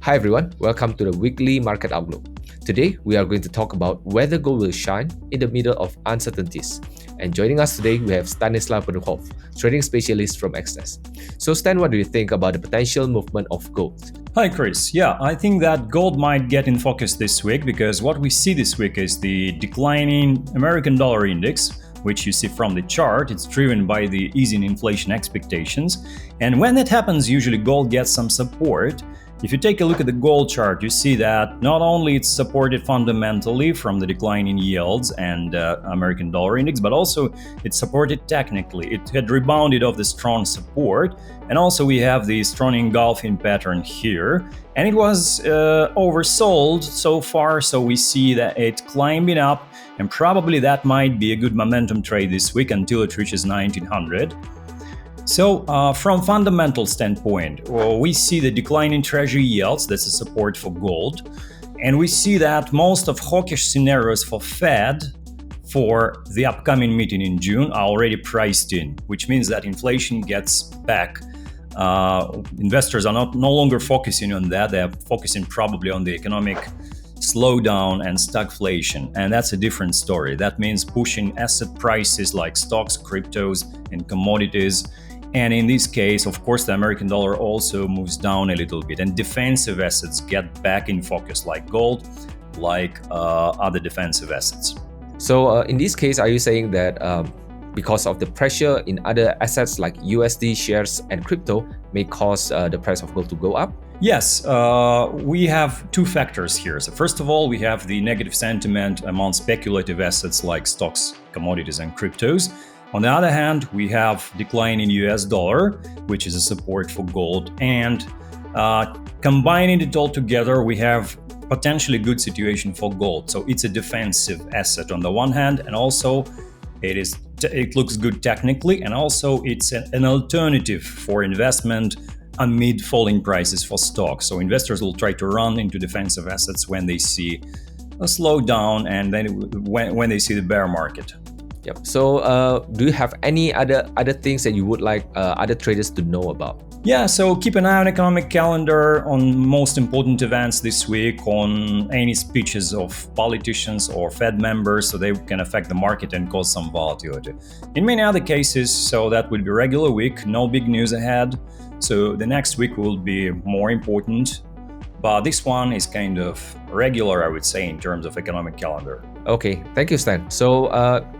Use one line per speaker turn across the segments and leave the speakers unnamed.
Hi everyone, welcome to the weekly market outlook. Today we are going to talk about whether gold will shine in the middle of uncertainties. And joining us today we have Stanislav Penukhov, trading specialist from Exness. So Stan, what do you think about the potential movement of gold?
Hi Chris, yeah, I think that gold might get in focus this week because what we see this week is the declining American dollar index, which you see from the chart. It's driven by the easing inflation expectations, and when that happens, usually gold gets some support. If you take a look at the gold chart, you see that not only it's supported fundamentally from the declining yields and American dollar index, but also it's supported technically. It had rebounded off the strong support, and also we have the strong engulfing pattern here, and it was oversold so far, so we see that it's climbing up, and probably that might be a good momentum trade this week until it reaches 1900. So from fundamental standpoint, we see the decline in treasury yields. That's a support for gold. And we see that most of hawkish scenarios for Fed for the upcoming meeting in June are already priced in, which means that inflation gets back. Investors are no longer focusing on that. They're focusing probably on the economic slowdown and stagflation. And that's a different story. That means pushing asset prices like stocks, cryptos, and commodities. And in this case, of course, the American dollar also moves down a little bit, and defensive assets get back in focus, like gold, like other defensive assets.
So in this case, are you saying that because of the pressure in other assets like USD shares and crypto may cause the price of gold to go up?
Yes, we have two factors here. So first of all, we have the negative sentiment among speculative assets like stocks, commodities, and cryptos. On the other hand, we have decline in US dollar, which is a support for gold. And combining it all together, we have potentially good situation for gold. So it's a defensive asset on the one hand, and also it looks good technically, and also it's an alternative for investment amid falling prices for stocks. So investors will try to run into defensive assets when they see a slowdown and then when they see the bear market.
Yep. So do you have any other things that you would like other traders to know about?
Yeah, so keep an eye on economic calendar, on most important events this week, on any speeches of politicians or Fed members, so they can affect the market and cause some volatility. In many other cases, so that would be regular week, no big news ahead. So the next week will be more important, but this one is kind of regular, I would say, in terms of economic calendar.
Okay, thank you, Stan. So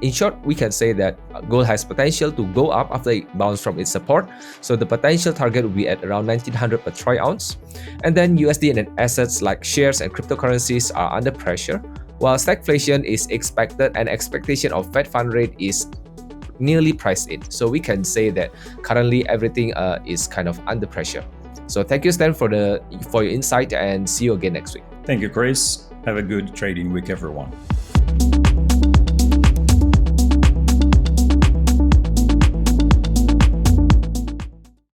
in short, we can say that gold has potential to go up after it bounced from its support. So the potential target will be at around 1900 per troy ounce. And then USD and assets like shares and cryptocurrencies are under pressure, while stagflation is expected and expectation of Fed fund rate is nearly priced in. So we can say that currently everything is kind of under pressure. So thank you, Stan, for your insight, and see you again next week.
Thank you, Chris. Have a good trading week, everyone.